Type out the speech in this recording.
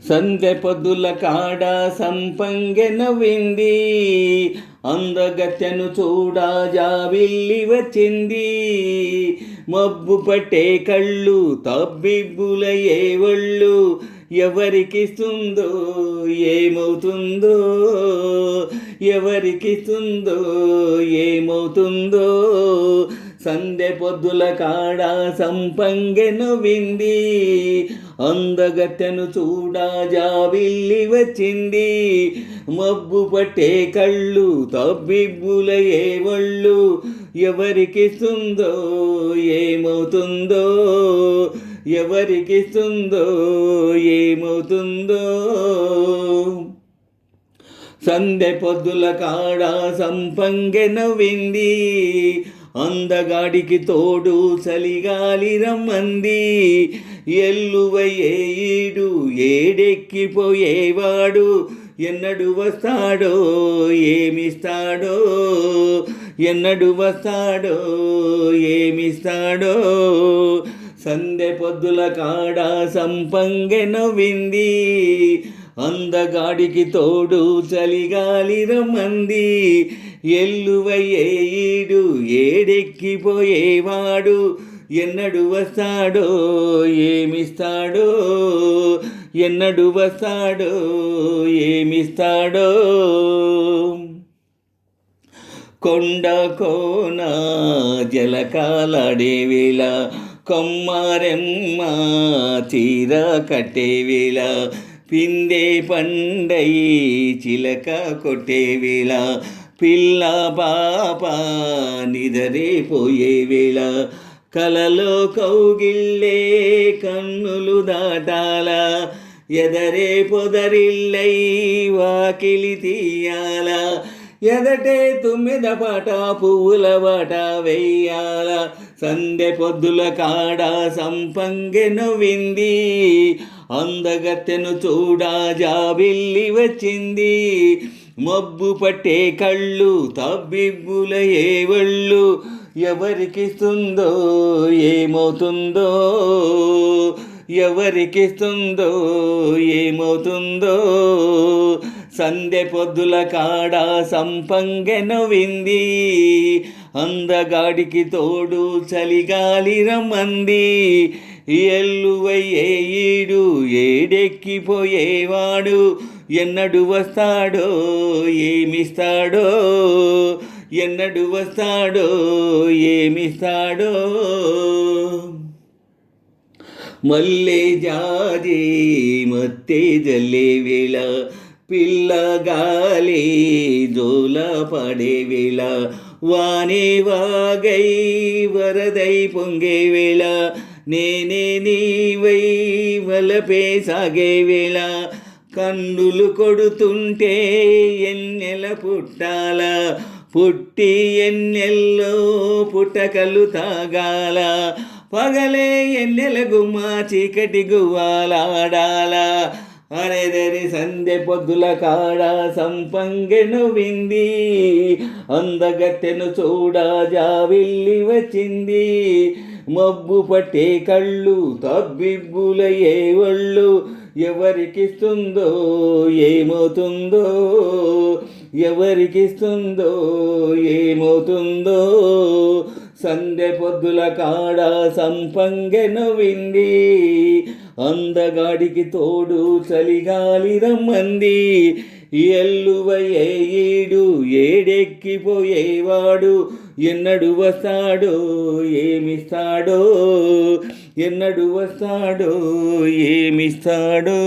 సందె పొద్దుల కాడ సంపంగె నవ్వింది, అందగత్తెను చూడా జావిల్లి వచ్చింది. మబ్బు పట్టే కళ్ళు తబ్బిబ్బులయ్యే ఒళ్ళు, ఎవరికిస్తుందో ఏమవుతుందో, ఎవరికిస్తుందో ఏమవుతుందో. సందె పొద్దుల కాడ సంపంగె నవ్వింది, అందగత్తెను చూడా జావిల్లి వచ్చింది. మబ్బు పట్టే కళ్ళు తబ్బిబ్బులయ్యే ఒళ్ళు, ఎవరికిస్తుందో ఏమవుతుందో, ఎవరికిస్తుందో ఏమవుతుందో. సందె పొద్దుల కాడ సంపంగె నవ్వింది, అందగాడికి తోడు చలిగాలి రమ్మంది. ఎల్లువయ్యే ఈడు ఏడెక్కిపోయేవాడు, ఎన్నడు వస్తాడో ఏమిస్తాడో, ఎన్నడు వస్తాడో ఏమిస్తాడో. సందె పొద్దుల కాడ సంపంగె నవ్వింది, అందగాడికి తోడు చలిగాలి రమ్మంది. ఎల్లువయ్యే ఈడు ఏడెక్కిపోయేవాడు, ఎన్నడు వస్తాడో ఏమిస్తాడో, ఎన్నడు వస్తాడో ఏమిస్తాడో. కొండ కోన జలకాలాడే వేళ, కొమ్మారెమ్మ చీర కట్టే వేళ, పిందే పండై చిలక కొట్టే వేళ, పిల్ల పాప నిదరేపోయే వేళ, కలలో కౌగిల్లే కన్నులు దాటాల, ఎదరే పొదరిల్లై వాకిలి తీయాల, ఎదటే తుమ్మిద పాట పువ్వుల బాట వెయ్యాల. సందె పొద్దుల కాడ సంపంగె నవ్వింది, అందగత్తెను చూడా జాబిల్లి వచ్చింది. మబ్బు పట్టే కళ్ళు తబ్బిబ్బులయ్యే ఒళ్ళు, ఎవరికిస్తుందో ఏమవుతుందో, ఎవరికిస్తుందో ఏమవుతుందో. సందె పొద్దుల కాడ సంపంగె నవ్వింది, అందగాడికి తోడు చలిగాలి రమ్మంది. ఎల్లువయ్యే ఈడు ఏడెక్కిపోయేవాడు, ఎన్నడు వస్తాడో ఏమిస్తాడో, ఎన్నడు వస్తాడో ఏమిస్తాడో. మల్లె జాజి మత్తె జల్లే వేళ, పిల్లగాలి జోల పడే వేళ, వానే వాగై వరదై పొంగే వేళ, నేనే నీవై వలపే సాగే వేళ, కన్నులు కొడుతుంటే ఎన్నెల పుట్టాల, పుట్టి ఎన్నెల్లో పుటకలు తాగాల, పగలే ఎన్నెల గుమ్మ చీకటి గువ్వాలాడాల. అరెదరి సందె పొద్దుల కాడ సంపంగె నవ్వింది, అందగత్తెను చూడా జావిల్లి వచ్చింది. మబ్బు పట్టే కళ్ళు తబ్బిబ్బులయ్యే ఒళ్ళు, ఎవరికిస్తుందో ఏమవుతుందో, ఎవరికిస్తుందో ఏమవుతుందో. సందె పొద్దుల కాడ సంపంగె నవ్వింది, అందగాడికి తోడు చలిగాలి రమ్మంది. ఎల్లువయ్యే ఈడు ఏడెక్కిపోయేవాడు, ఎన్నడు వస్తాడో ఏమిస్తాడో, ఎన్నడు వస్తాడో ఏమిస్తాడో.